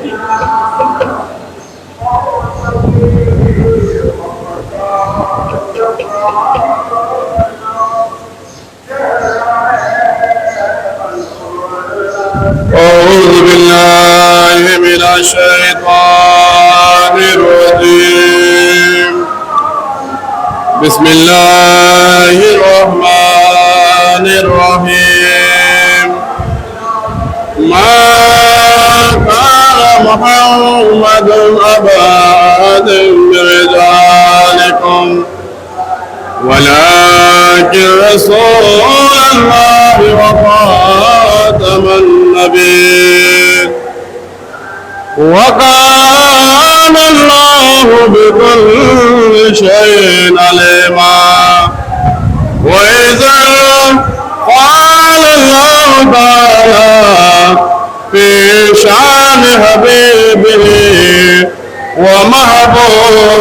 أعوذ بالله من الشيطان الرجيم. بسم الله الرحمن الرحيم. ما كان محمد أبا أحد من رجالكم ولكن رسول الله وخاتم النبيين وكان الله بكل شيء عليما. وإذا قال الله تعالى في شأن حبيبه ومحبوبه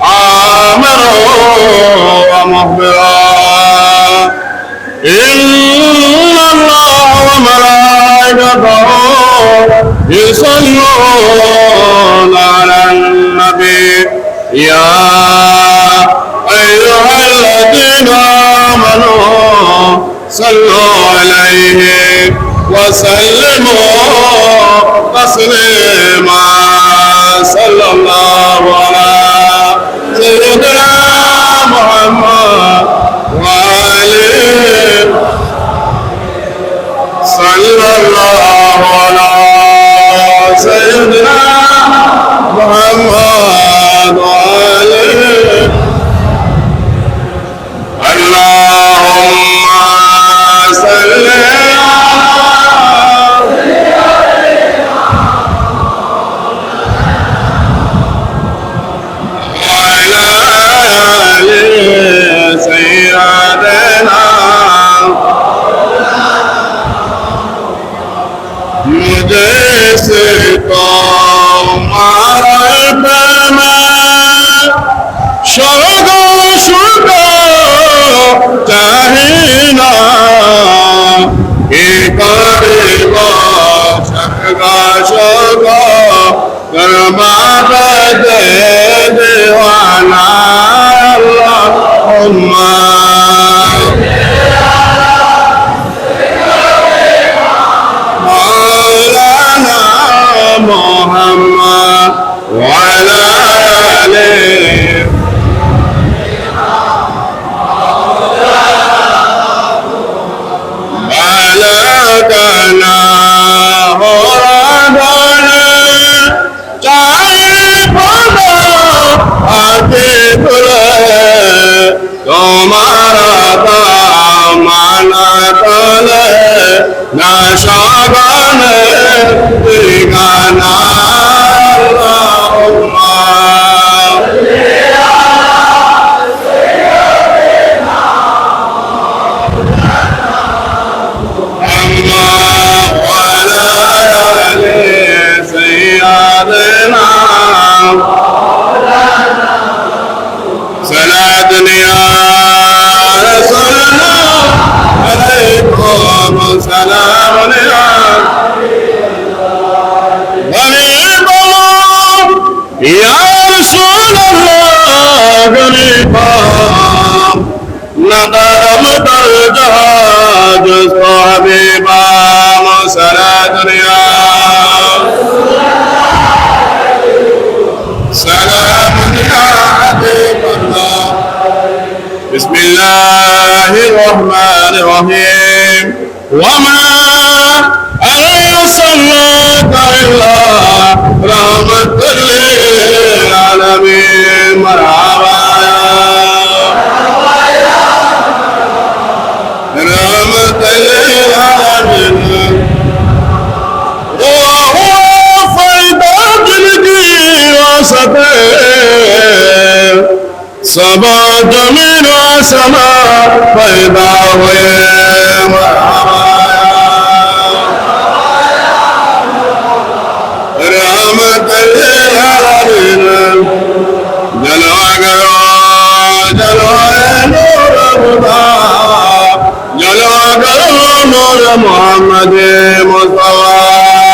آمرا ومخبرا إن الله وملائكته يصلون على النبي يا أيها الذين آمنوا صلوا عليه وسلموا تسليما. صلى الله على سيدنا محمد وآله صلى الله على سيدنا محمد وآله. اللهم صل जैसे तुम्हारे प्रेम शोगो शोगो चाहिना करेगा शगा शोगो कर्मा दे दीवाना अल्लाहुम्मा محمد وعلى آله ملكنا هربنا تعيبنا أكبر तुम्हारा दामन तले नशाबन दिगाना سلام غريبا يا رسول الله غريبا ندم درجات حبيبا مسرات سلام يا حبيب الله. بسم الله الرحمن الرحيم. وما أرسلناك إلا رحمة للعالمين. مرحبا رحمة للعالمين. وهو فيضان وسطين سبا جميل وسماء فيضا مرحبا رحمة للعالمين. جلوة نور خدا جلوة نور محمد مصطفى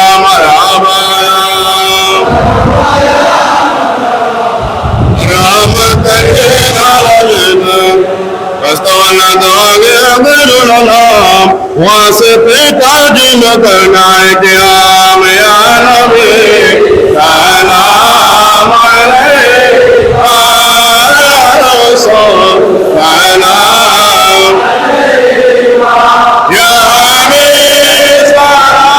करना क़याम या नबी सलाम अलैका या रसूल सलाम या हबीब सलाम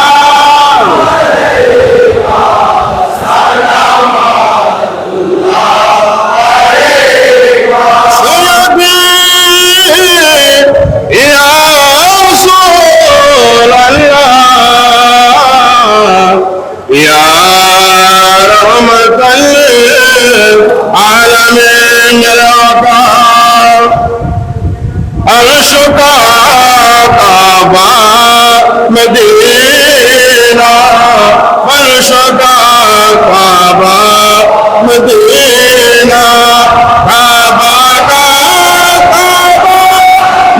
या रहमतल आलमीन अर्श का काबा मदीना अर्श का काबा मदीना काबा का काबा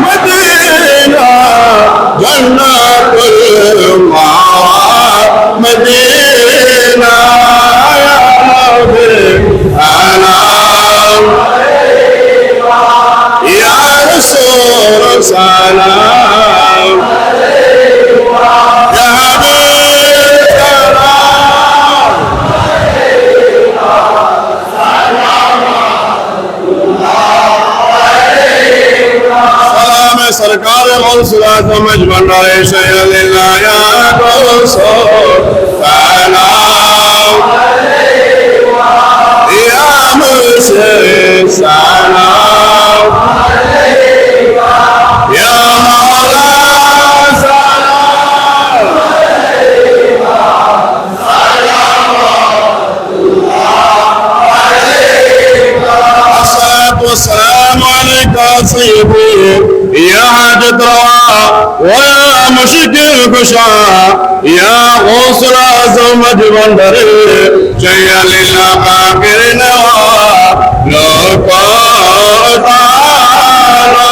मदीना जन्नतुल मावा मदीना या नबी सलाम या रसूल सलाम या हबीब सलाम सलाम सरकार गौसुल मजबंडारे शैलिल्लाह या रसूल सलाम या मुर्शिद सलाम या मौला सलाम अस्सलातु वस्सलामु अलैका सय्यदी या हाजत रवा व या मुश्किल कुशा या गौसुल आज़म मजबंडरे शैलिल्लाह काफिर नवा लोको तारा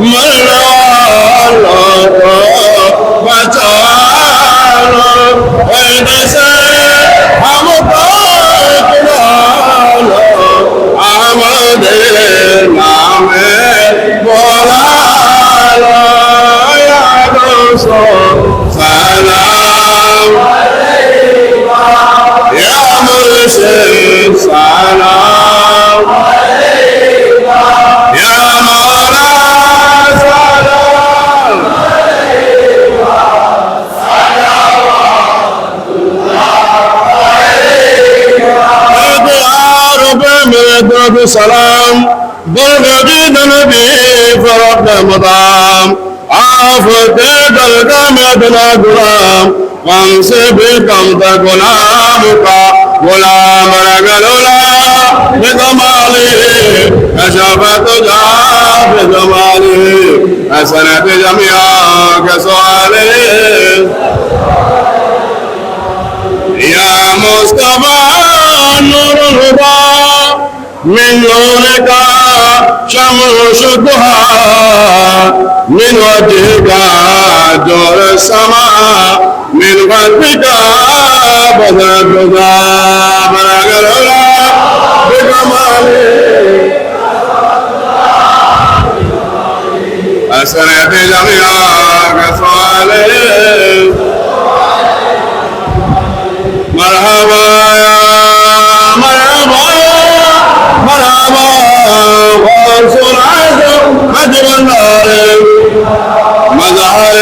मरवालो को बचालो ऐसे हमको इकरालो आमदे नामे बोलालो या रसूल सलाम या मुर्शिद सलाम या मौला सलाम मेरे दर्द सलाम दुर्गबीद नबी फरक मदाम आफते दरगाह में बिना गुलाम हमसे भी कम था गुलाम का गुलाम रगलुला बेगमाली अशफत जा बेगमाली हसनत जमिया के सवाले या मुस्तफा नूरुल हुदा من نورك شمس الضحى من وجهك دور السماء من قلبك بدر الهدى بلغ العلا بكماله أسرت جميعك صالح مرحبا مرحبا مرحبا غوث العزم مجرى النار مظهر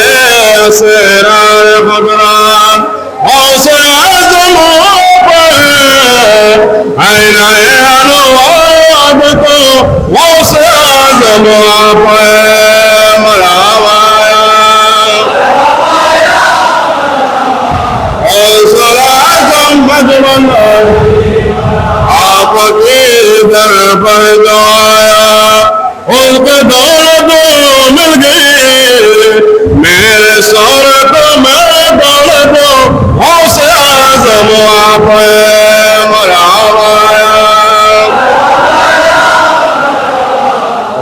سيران فقران غوث العزم عين عين وابطو غوث العزم مرحبا غوث العزم مجرى النار आपके दर पर जो आया उसको दौलत मिल गई मेरे शौहरत में दौलत हौसले आज़म आप मरहबा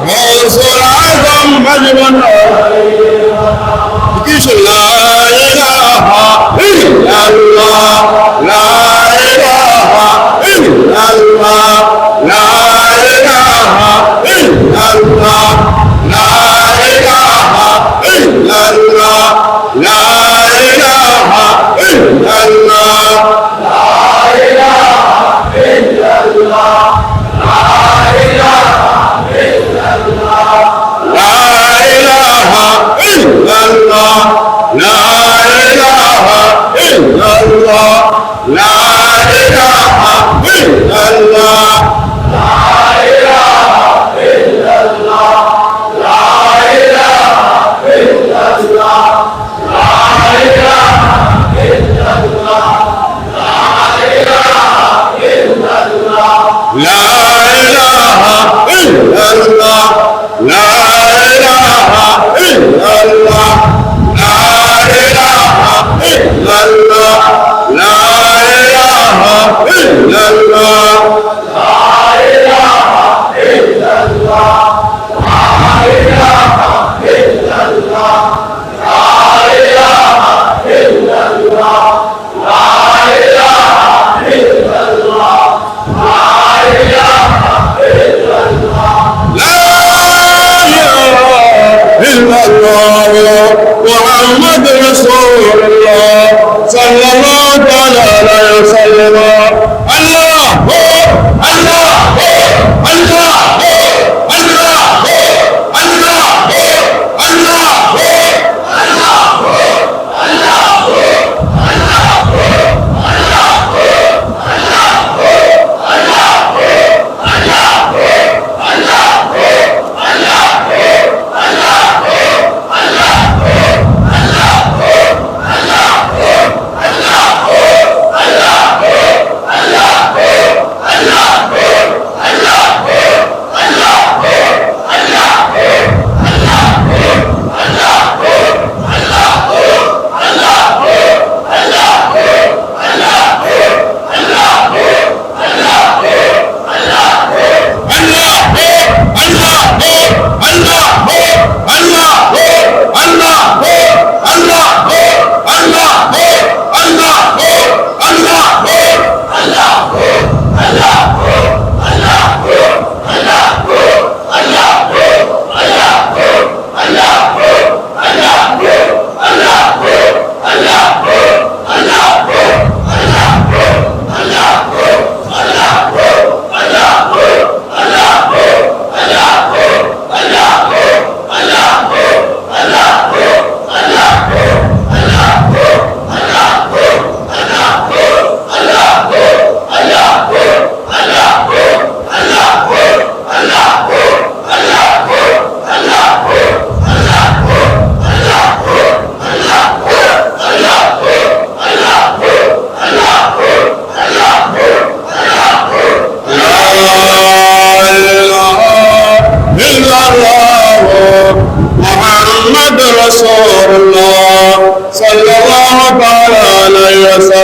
गौसुल आज़म मजबन ला इलाहा इल्लल्लाह ला इलाहा इल्लल्लाह ला इलाहा इल्लल्लाह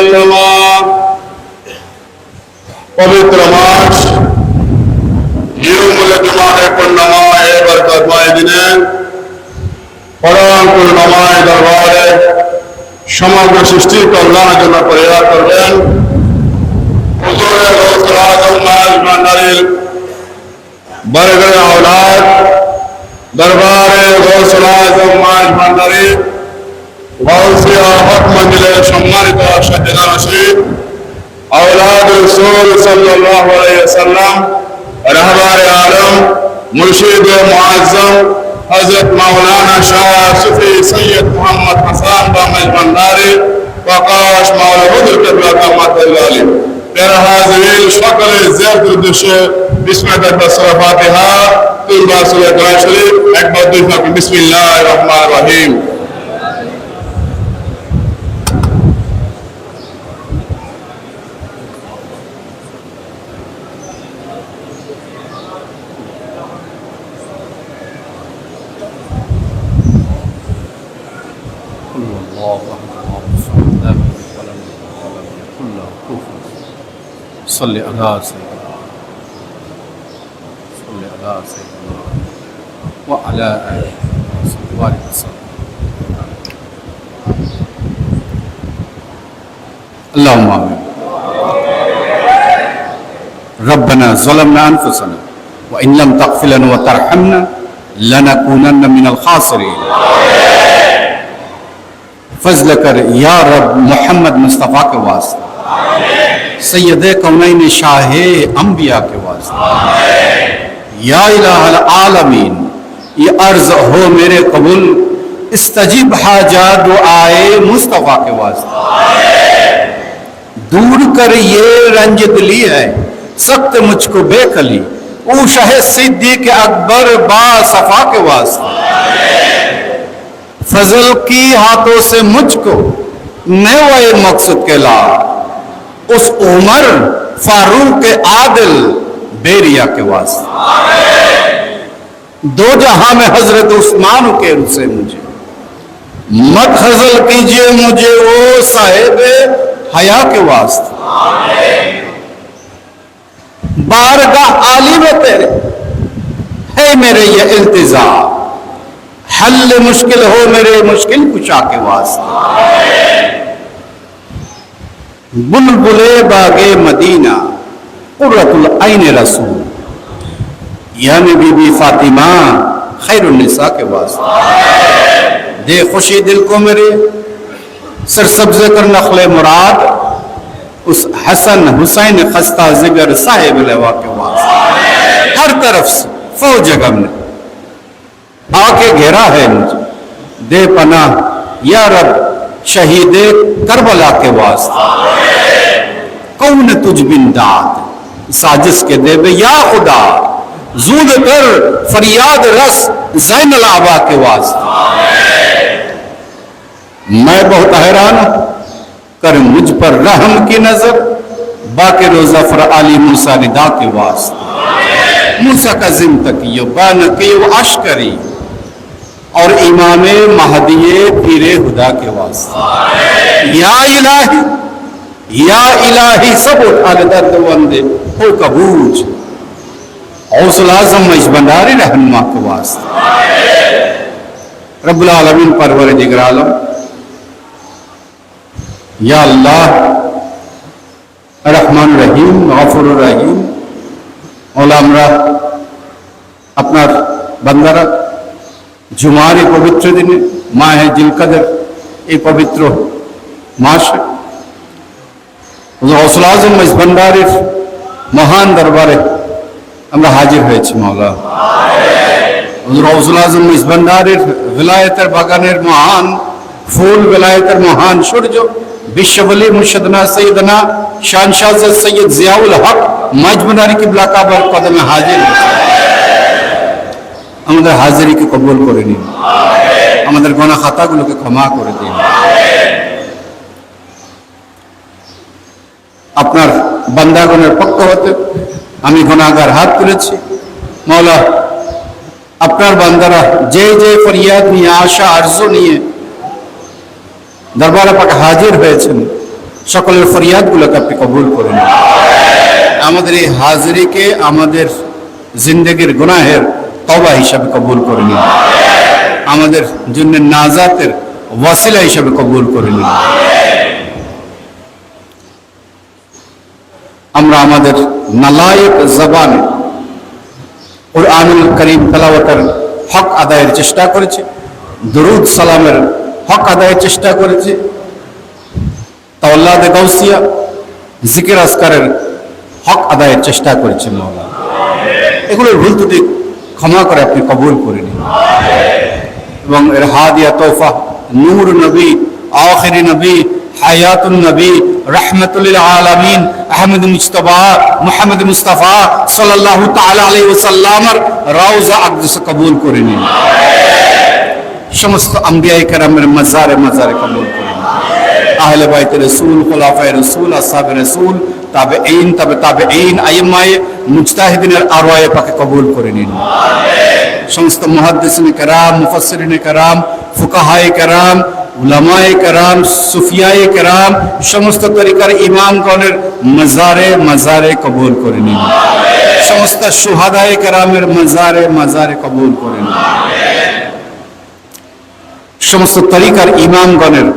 ইল্লাল্লাহ। পবিত্র মাস ইয়ুমুল জুমার পূর্ণময় বরকতময় দিনে পরম করুণাময় দরবারে সমগ্র সৃষ্টির কল্যাণের জন্য পরিহার করবেন হুজুরে গৌসুল আজম মাজ ভান্ডারীর বরগড়ে औलाद দরবারে গৌসুল আজম মাজ ভান্ডারী গৌসিয়া হক মঞ্জিলের সম্মানিত সাজ্জাদানশীন औलाद रसूल सल्लल्लाहु अलैहि वसल्लम रहबर आलम मुर्शिद मुअज्जम हजरत मौलाना शाह सूफी सैयद मोहम्मद हसन दामद भंडारी वकाश मौला हुजूर किबला रहमतुल्लाह अलैह। प्यारे हाज़िरीन, সকলে জিয়ারতের উদ্দেশ্যে বিসমিল্লাহ তাসরা ফাতিহা তুলবা সূরা কোরআন শরীফ একবার দুই পাক বিসমিল্লাহির রহমানির রহিম। صلی علی سیدنا وعلى آله وصحبه وسلم اللهم آمين ربنا ظلمنا أنفسنا وإن لم تغفر لنا وترحمنا لنكونن من الخاسرين फजल कर या रब मोहम्मद मुस्तफ़ा के वास्ते सैयद कौनैन शाह अंबिया के वास्ते या इलाहल आलमीन ये अर्ज हो मेरे कबूल इस्तजीब हाजा दुआए मुस्तफ़ा के वास्ते दूर कर ये रंज दिली है सख्त मुझको बेकली ओ शाह सिद्दीक़ अकबर बा सफा के वास्ते फजल की हाथों से मुझको नए मकसद के ला उस उमर फारूक आदिल बेरिया के वास्ते दो जहां में हजरत उस्मान के रुसे मुझे मत खजल कीजिए मुझे वो साहेब हया के वास्ते बारगाह आली में तेरे है मेरे ये इल्तिजा हल मुश्किल हो मेरे मुश्किल कुशा के वास्ते बुलबुले बागे मदीना कुर्रतुल ऐन रसूल यानी बीबी फातिमा खैरुन निसा के वास्ते दे खुशी दिल को मेरे सरसब्ज़ कर नखले मुराद उस हसन हुसैन खस्ता जिगर साहिब लवा के वास्ते हर तरफ से फौज गम ने आके घेरा है मुझे दे पना या रब शहीद करबला के वास्ते कौन तुझ बिन दाद साजिश के देवे या खुदा जूद कर फरियाद रस ज़ैनुल आबा के वास्ते मैं बहुत हैरान कर मुझ पर रहम की नजर बाके रोजा फर आली मूसा निदा के वास्ते मूसा का जिम तक यो बान के अशकरी और इमाम महदिये पीरे खुदा के वास्ते या इलाही सब उठा ले दर्द वंदे हो कबूज हौसला आज़म मइज भंडारी रहनुमा के वास्ते रब्बुल आलमीन परवरदिगार आलम या अल्लाह रहमान रहीम गफूर रहीम मौला আমরা আপনার বান্দারা जुमार पवित्र दिन माहे जिलकदर ये पवित्र मासे गौसुल आज़म मइज भंडारीर महान दरबारे আমরা हाजिर হয়েছি मौला गौसुल आज़म मइज भंडारीर विलायतेर बागानेर महान फूल विलायतेर महान सूर्य विश्ववली मुर्शिदना सैयदना शानशाह सैयद जियाउल हक मइज भंडारी किबला काबर कदमे हाजिर আমাদের হাজিরিকে কবুল করে নিন আমাদের গুনাহ খাতাগুলোকে ক্ষমা করে দিন আপনার বান্দাগণের পক্ষ হতে আমি গুনাহগার হাত তুলেছি মওলা আপনার বান্দারা যে যে ফরিয়াদ নিয়ে আশা আরজু নিয়ে দরবারে পাক হাজির হয়েছেন সকলের ফরিয়াদগুলোকে আপনি কবুল করে নিন। আমাদের এই হাজিরিকে আমাদের জিন্দেগির গুনাহের তওবা হিসাবে কবুল করে নিন, আমাদের জন্য নাজাতের ওয়াসিলা হিসাবে কবুল করে নিন। আমরা আমাদের নালায়েক জবানে কুরআনুল কারীম তেলাওয়াতের হক আদায়ের চেষ্টা করেছি, দরুদ সালামের হক আদায়ের চেষ্টা করেছি, তাওয়াল্লাদে গাউসিয়া জিকির আজকারের হক আদায়ের চেষ্টা করেছি। মাওলা, এগুলোর ভুল ত্রুটি ক্ষমা করে আপনি কবুল করে নিন এবং এর হাদিয়া তোফা নূর নবী, আখিরি নবী, হায়াতুন নবী, রাহমাতুল লিল আলামিন আহমদ মুজতবা মুহাম্মদ মুস্তাফা সাল্লাল্লাহু তাআলা আলাইহি ওয়াসাল্লামের রওজা আকদাস কবুল করে নিন। সমস্ত আম্বিয়ায়ে কেরামের মাজারে মাজারে কবুল করে নিন। আহলে বাইত রাসূল, খুলাফায়ে রাসূল, আসহাবে রাসূল, তাবেঈন, তাবেঈন, আইম্মায়ে মুজতাহিদিনের আরওয়ায়ে পাকে কবুল করে নিন। সমস্ত মুহাদ্দিসিনে কেরাম, মুফাসসিরিনে কেরাম, ফুকাহায়ে কেরাম, উলামায়ে কেরাম, সুফিয়ায়ে কেরাম, সমস্ত তরিকার ইমামগণের মাজারে মাজারে কবুল করে নিন। সমস্ত শুহাদায়ে কেরামের মাজারে মাজারে কবুল করে নিন। সমস্ত তরিকার ইমামগণের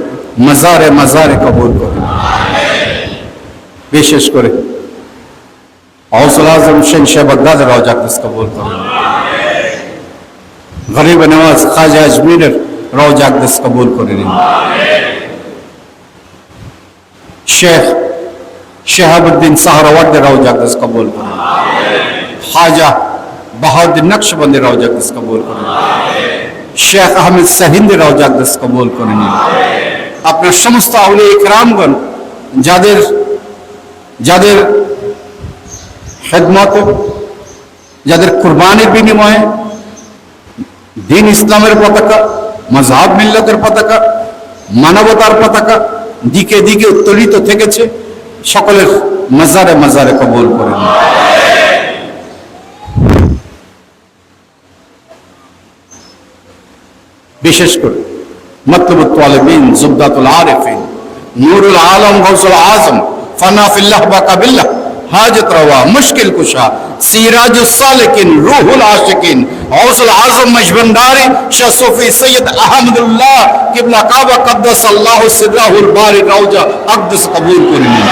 মাজারে মাজারে কবুল করে নিন। বিশেষ করে গৌসুল আজম শাহ বাগদাদের রওজা আকদাস কবুল করুন। গরিব নওয়াজ খাজা আজমিরের রওজা আকদাস কবুল করে নিন। শেখ শাহাবুদ্দিন সাহরাওয়ার্দের রওজা আকদাস কবুল করুন। খাজা বাহাউদ্দিন নকশবন্দির রওজা আকদাস কবুল করুন। শেখ আহমেদ শাহিন্দের রওজা আকদাস কবুল করে নিন। আপনার সমস্ত আউলিয়া ইকরামগণ যাদের যাদের খেদমতে, যাদের কুরবানির বিনিময়ে দিন ইসলামের পতাকা, মযহাব মিল্লাতের পতাকা, মানবতার পতাকা দিকে দিকে উত্তোলিত থেকেছে, সকলের মাজারে মাজারে কবুল করেন। বিশেষ করে মতলবুত তালিবিন, জুবদাতুল আরিফিন, নূরুল আলম, গৌসুল আজম, ফানা ফিল্লাহ বাকা বিল্লাহ, হাজত রওয়া, মুশকিল কুশা, সিরাজুস সালিকিন, রূহুল আশিকিন, গৌসুল আজম মজবন্দারি, শাহ সুফি সৈয়দ আহমদুল্লাহ কিবলা কাবা কদ্দাসাল্লাহু সিররাহুল বারি রওজা আকদাস কবুল করে নিন।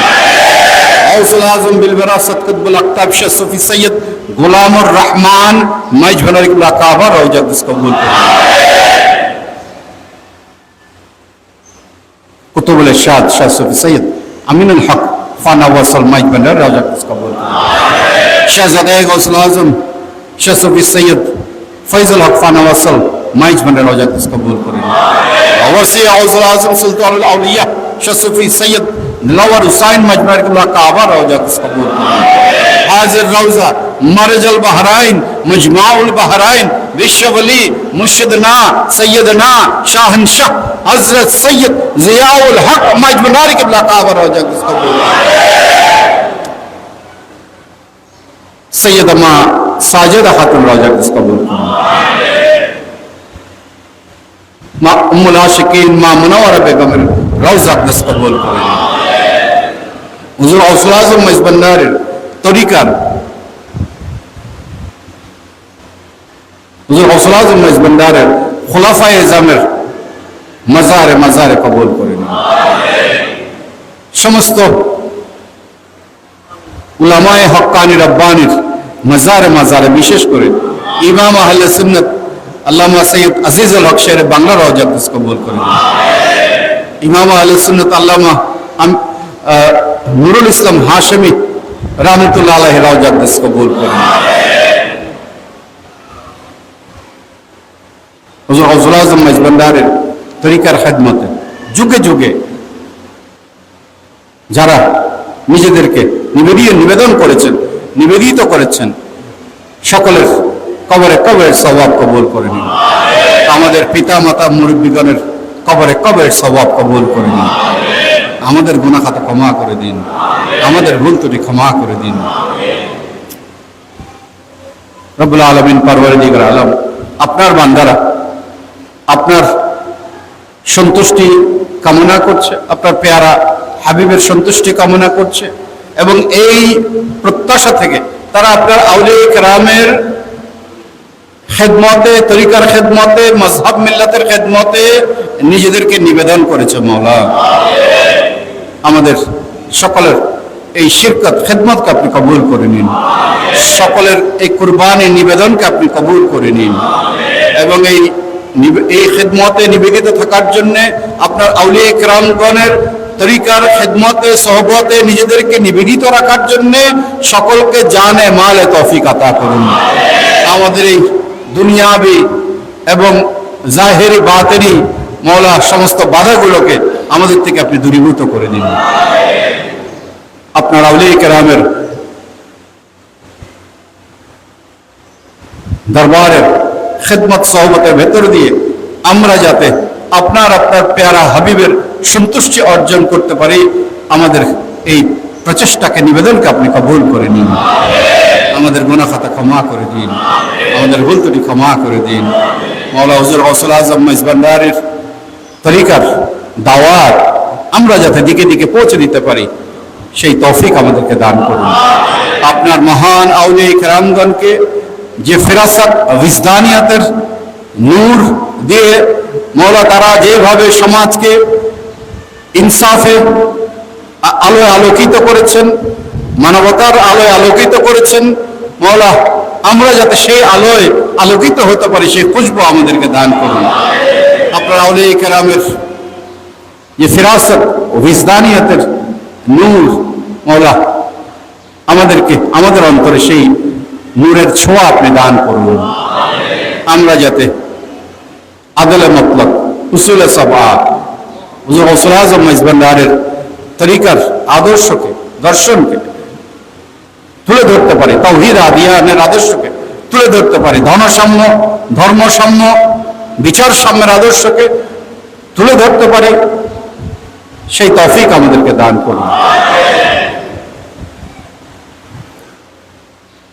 গৌসুল আজম বিল বিরাসত কুতুবুল আকতাব শাহ সুফি সৈয়দ গোলামুর রহমান মজবন্দারি কিবলা কাবা রওজা আকদাস কবুল করে নিন। কুতুবুল ইরশাদ শাহ সুফি সৈয়দ আমিনুল হক ফানা ওয়াসল মজবন্দারি রওজা আকদাস কবুল করে নিন। শাহজাদে গৌসুল আজম শাহ সুফি সৈয়দ ফয়জুল হক ফানা ওয়াসল মজবন্দারি রওজা আকদাস কবুল করে নিন। ওয়াসি গৌসুল আজম সুলতানুল আউলিয়া শাহ সুফি সৈয়দ দিলাওয়ার হুসাইন মজবন্দারি কিবলা কাবা রওজা আকদাস কবুল করে নিন। হাজির রওজা মারজাল বাহরাইন, মজমাউল বাহরাইন, বিশ্ববলি মুর্শিদনা সৈয়দনা শাহনशाह হযরত সৈয়দ জিয়াউল হক মজবন্দারি কিবলা কাবা রওজা আকদাস কবুল করে নিন। সৈয়দা মা সাজেদা খাতুন রওজা আকদাস কবুল করুন। মা উম্মুল আশিকিন মা মুনাওয়ারা বেগমের রওজা আকদাস কবুল করুন। হুজুর গৌসুল আজম মজবন্দারির তরিকার, হুজুর গৌসুল আজম মজবন্দারের খুলাফায়ে আজমের মাজারে মাজারে কবুল করে নিন। সমস্ত উলামায়ে হক্কানি রব্বানির মাজারে মাজারে, বিশেষ করে ইমাম আহলে সুন্নাত আল্লামা সৈয়দ আজিজুল হক শের বাংলা রওজা আকদাস কবুল করে নিন। ইমাম আহলে সুন্নাত আল্লামা নুরুল ইসলাম হাশেমি রাহমাতুল্লাহ আলাইহি রওজা আকদাস কবুল করে নিন। হুজুর গৌসুল আজম মজবন্দারের তরিকার খেদমতে যুগে যুগে যারা নিজেদেরকে নিবেদন করেছেন, নিবেদিত করেছেন, সকলের কবরে কবরের সওয়াব কবুল করে নিন। আমাদের পিতা মাতা মুরব্বিগণের কবরে কবরের সওয়াব কবুল করে নিন। আমাদের গুনাহ খাতা ক্ষমা করে দিন, আমাদের ভুল ত্রুটি ক্ষমা করে দিন। রব্বুল আলামিন পরওয়ারদিগার আলম, আপনার বান্দারা আপনার সন্তুষ্টি কামনা করছে, আপনার পেয়ারা হাবিবের সন্তুষ্টি কামনা করছে এবং এই প্রত্যাশা থেকে তারা আপনার আউলিয়া কেরামের খেদমতে, তরিকার খেদমতে, মজহব মিল্লাতের খেদমতে নিজেদেরকে নিবেদন করেছে। মওলা আমাদের সকলের এই শিরকত খেদমতকে আপনি কবুল করে নিন, সকলের এই কুরবানি নিবেদনকে আপনি কবুল করে নিন এবং এই খেদমতে নিবেদিত থাকার জন্য আপনার আউলিয়া কেরামগণের তরিকার খেদমতে সহবতে নিজেদেরকে নিবেদিত রাখার জন্য সকলকে জানে মালে তৌফিক আতা করুন। আমাদের এই দুনিয়াবি এবং জাহেরি বাতেরি মওলা সমস্ত বাধাগুলোকে আমাদের থেকে আপনি দূরীভূত করে দিন। আপনার আউলিয়া কেরামের দরবারের খেদমত সহবতের ভেতর দিয়ে আমরা যাতে আপনার পেয়ারা হাবিবের সন্তুষ্টি অর্জন করতে পারি, আমাদের এই প্রচেষ্টাকে, নিবেদনকে আপনি কবুল করে নিন। আমাদের গুনাহ খাতা ক্ষমা করে দিন, আমাদের ভুল ত্রুটি ক্ষমা করে দিন। মাওলা হুজুর গৌসুল আজম মেজবান্ডারের তরিকার দাওয়াত আমরা যাতে দিকে দিকে পৌঁছে দিতে পারি, সেই তৌফিক আমাদেরকে দান করুন। আপনার মহান আউলিয়া কেরামগণকে যে ফিরাসত বিজদানিয়াতের নূর দিয়ে মওলা তারা যেভাবে সমাজকে ইনসাফে আলোয় আলোকিত করেছেন, মানবতার আলোয় আলোকিত করেছেন, মওলা আমরা যাতে সেই আলোয় আলোকিত হতে পারি সেই খুশবু আমাদেরকে দান করুন। আপনার আউলিয়া কেরামের যে ফিরাসত ও বিজদানিয়াতের নূর মওলা আমাদেরকে, আমাদের অন্তরে সেই নূরের ছোঁয়া আপনি দান করুন। আমরা যাতে আদলে মতলব, উসুলে সাবা, হুজুর গৌসুল আজম মেজবান্ডারের তরিকার আদর্শকে, দর্শনকে তুলে ধরতে পারি, তাওহীদ আদিয়ানের আদর্শকে তুলে ধরতে পারি, ধনসাম্য, ধর্মসাম্য, বিচার সাম্যের আদর্শকে তুলে ধরতে পারি, সেই তৌফিক আমাদেরকে দান করুন।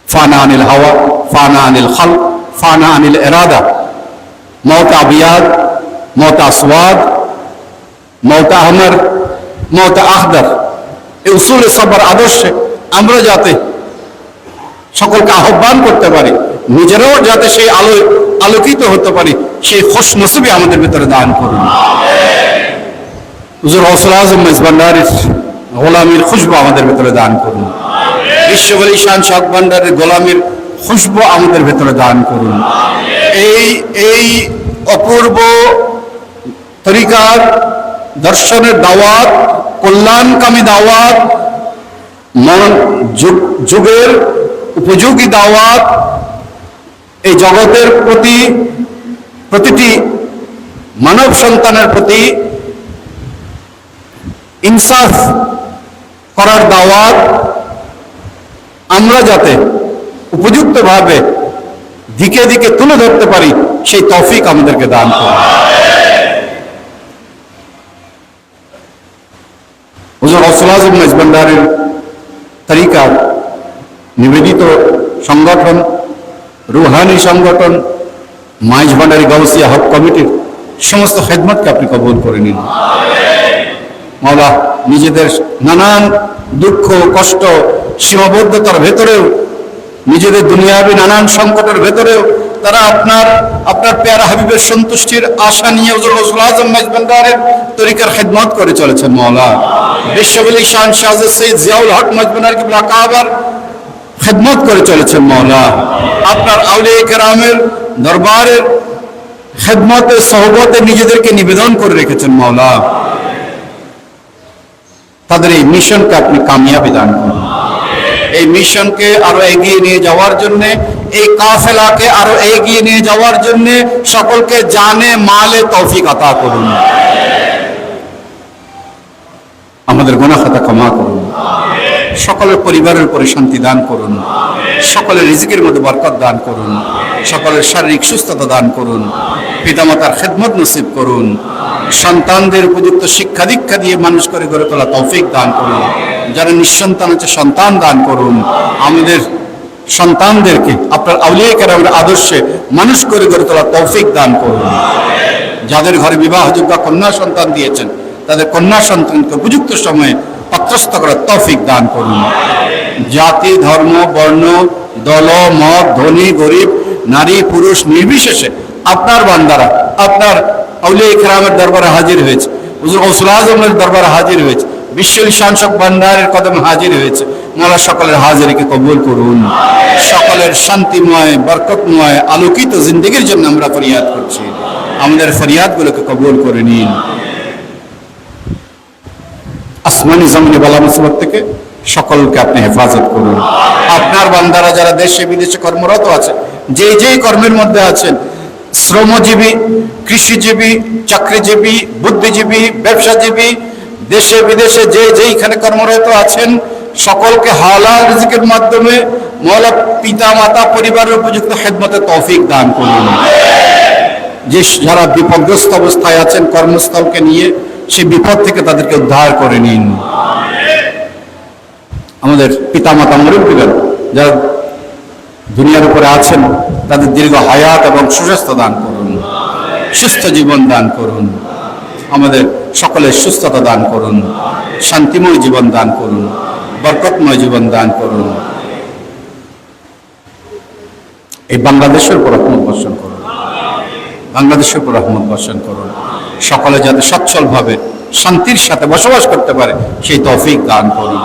ফানা আনিল হাওয়া, ফানা আনিল খালক, ফানা আনিল ইরাদা, মওত আবিয়াদ, মওত আসওয়াদ, মওত আহমর, মওত আখদর, এই উসুল সবার আদর্শে আমরা যাতে সকলকে আহ্বান করতে পারি, নিজেরাও যাতে সেই আলোয় আলোকিত হতে পারি, সেই খুশনসিবি আমাদের ভিতরে দান করুন। হুজুর গৌসুল আজম মেজবান্ডারের গোলামীর খুশবু আমাদের ভিতরে দান করুন। বিশ্ববলী শান শাহ ভান্ডারের গোলামীর খুশবু আমাদের ভেতরে দান করুন। এই অপূর্ব তরিকার দর্শনের দাওয়াত, কল্যাণকামী দাওয়াত, যুগের উপযোগী দাওয়াত এই জগতের প্রতি, প্রতিটি মানব সন্তানের প্রতি ইনসাফ করার দাওয়াত আমরা যাতে উপযুক্তভাবে দিকে দিকে তুলে ধরতে পারি, সেই তৌফিক আমাদেরকে দান করুন। হুজুর গৌসুল আজম মেজবান্ডারের তরিকার নিবেদিত সংগঠন, রুহানি সংগঠন মাইজ ভান্ডারী গাউসিয়া হক কমিটির সমস্ত খেদমতকে আপনি কবুল করে নিন। মাওলা নিজেদের নানান দুঃখ কষ্ট সীমাবদ্ধতার ভেতরেও, নিজেদের দুনিয়াবী নানান সংকটের ভেতরেও তারা আপনার পেয়ারা হাবিবের সন্তুষ্টির আশা নিয়ে হুজুর গৌসুল আজম মেজবান্ডারের তরিকার খেদমত করে চলেছেন। মাওলা বিশ্ববলী শান শাহ সৈয়দ জিয়াউল হক মেজবান্ডার কিবলা কাবার খেদমত করে চলেছেন। মাওলা আপনার আউলিয়া কেরামের দরবারের খেদমতে সহবতে নিজেদেরকে নিবেদন করে রেখেছেন। মাওলা তাদের এই মিশনকে আপনি কামিয়াবি দান করুন। এই মিশনকে আরো এগিয়ে নিয়ে যাওয়ার জন্য, এই কাফেলাকে আরো এগিয়ে নিয়ে যাওয়ার জন্য সকলকে জানে মালে তৌফিক আতা করুন। আমাদের গুনাহ খাতা ক্ষমা করুন, সকলের পরিবারের উপরে শান্তি দান করুন, সকলের রিজিকের মধ্যে বরকত দান করুন, সকলের শারীরিক সুস্থতা দান করুন, পিতামাতার খেদমত নসিব করুন, সন্তানদের উপযুক্ত শিক্ষা দীক্ষা দিয়ে মানুষ করে গড়ে তোলা তৌফিক দান করুন। যারা নিঃসন্তান আছে সন্তান দান করুন। আমাদের সন্তানদেরকে আপনার আউলিয়া কেরামের আদর্শে মানুষ করে গড়ে তোলা তৌফিক দান করুন। যাদের ঘরে বিবাহযোগ্য কন্যা সন্তান দিয়েছেন তাদের কন্যা সন্তানকে উপযুক্ত সময়ে পাত্রস্থ করার তৌফিক দান করুন। জাতি, ধর্ম, বর্ণ, দল, মত, ধনী, গরিব, নারী, পুরুষ নির্বিশেষে আপনার বান্দারা আপনার আউলিয়া ইকরামের দরবারে হাজির হয়েছে, হুজুর গৌসুল আজমের দরবারে হাজির হয়েছে, বিশ্ব ঈশান শোক ভান্ডারের কদমে হাজির হয়েছে। মওলা সকলের হাজিরিকে কবুল করুন। সকলের শান্তিময়, বরকতময়, আলোকিত জিন্দেগির জন্য আমরা ফরিয়াদ করছি। আমাদের ফরিয়াদগুলোকে কবুল করে নিন। আসমানি জমিনে বালা মুসিবত থেকে সকলকে আপনি হেফাজত করুন। আপনার বান্দারা যারা দেশে বিদেশে কর্মরত আছে, যে যেই কর্মের মধ্যে আছেন, শ্রমজীবী, কৃষিজীবী, চাকরিজীবী, বুদ্ধিজীবী, ব্যবসাজীবী, দেশে বিদেশে যে যেইখানে কর্মরত আছেন, সকলকে হালাল রিজিকের মাধ্যমে মওলা পিতা মাতা পরিবারের উপযুক্ত খেদমতে তৌফিক দান করুন। যে যারা বিপদগ্রস্ত অবস্থায় আছেন কর্মস্থলকে নিয়ে, সেই বিপদ থেকে তাদেরকে উদ্ধার করে নিন। আমাদের পিতা মাতা মুরব্বীগণ যারা দুনিয়ার উপরে আছেন, তাদের দীর্ঘ হায়াত এবং সুস্বাস্থ্য দান করুন, সুস্থ জীবন দান করুন। আমাদের সকলের সুস্থতা দান করুন, শান্তিময় জীবন দান করুন, বরকতময় জীবন দান করুন। এই বাংলাদেশের উপর রহমত বর্ষণ করুন, বাংলাদেশের উপর রহমত বর্ষণ করুন। সকলে যাতে সচ্ছলভাবে শান্তির সাথে বসবাস করতে পারে সেই তৌফিক দান করুন।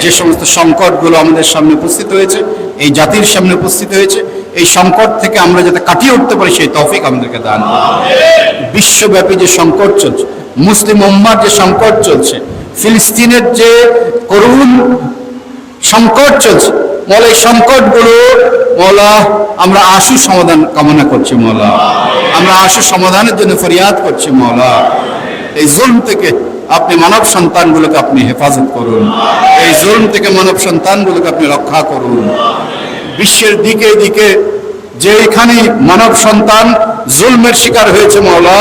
যে সমস্ত সংকটগুলো আমাদের সামনে উপস্থিত হয়েছে, এই জাতির সামনে উপস্থিত হয়েছে, এই সংকট থেকে আমরা যাতে কাটিয়ে উঠতে পারি সেই তৌফিক আমাদেরকে দান করুন। বিশ্বব্যাপী যে সংকট চলছে, মুসলিম উম্মার যে সংকট চলছে, ফিলিস্তিনের যে করুণ সংকট চলছে, মওলা এই সংকটগুলো মওলা আমরা আশু সমাধান কামনা করছি। মওলা আমরা আশু সমাধানের জন্য ফরিয়াদ করছি। মওলা এই জুলম থেকে আপনি মানব সন্তানগুলোকে আপনি হেফাজত করুন, এই জুলম থেকে মানব সন্তানগুলোকে আপনি রক্ষা করুন। বিশ্বের দিকে দিকে যেখানে মানব সন্তান জুলমের শিকার হয়েছে, মওলা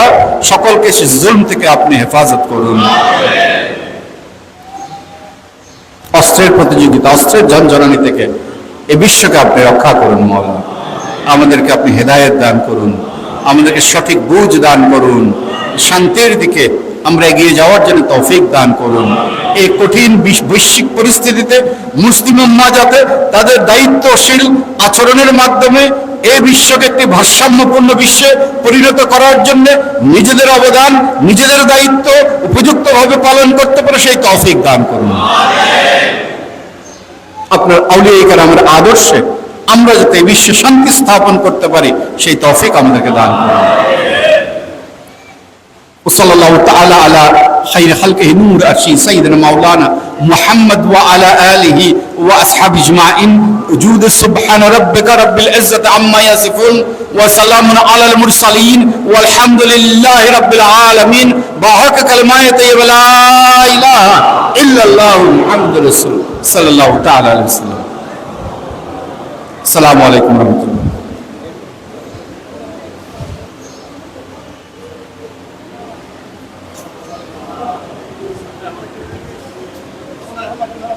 সকলকে সে জুলম থেকে আপনি হেফাজত করুন। অস্ত্রের প্রতিযোগিতা, অস্ত্রের ঝনঝনানি থেকে এই বিশ্বকে আপনি রক্ষা করুন। মওলা আমাদেরকে আপনি হেদায়েত দান করুন, আমাদেরকে সঠিক বুঝ দান করুন, শান্তির দিকে আমরা এগিয়ে যাওয়ার জন্য তৌফিক দান করুন। এই কঠিন বৈশ্বিক পরিস্থিতিতে মুসলিম উম্মাহ যাতে তাদের দায়িত্বশীল আচরণের মাধ্যমে এই বিশ্বকে একটি ভারসাম্যপূর্ণ বিশ্বে পরিণত করার জন্য নিজেদের অবদান, নিজেদের দায়িত্ব উপযুক্তভাবে পালন করতে পারে সেই তৌফিক দান করুন। আপনার আউলিয়া কেরামের আদর্শে আমরা যাতে এই বিশ্বে শান্তি স্থাপন করতে পারি সেই তৌফিক আমাদেরকে দান করুন। وصلى الله تعالى على خير خلقه نور أرشي سيدنا مولانا محمد وعلى آله وأصحابه أجمعين. وجود سبحان ربك رب العزة عما يصفون وسلام على المرسلين والحمد لله رب العالمين. بارك كلمة طيبة لا إله إلا الله محمد رسول صلى الله تعالى عليه وسلم. السلام عليكم ورحمة الله. Gracias.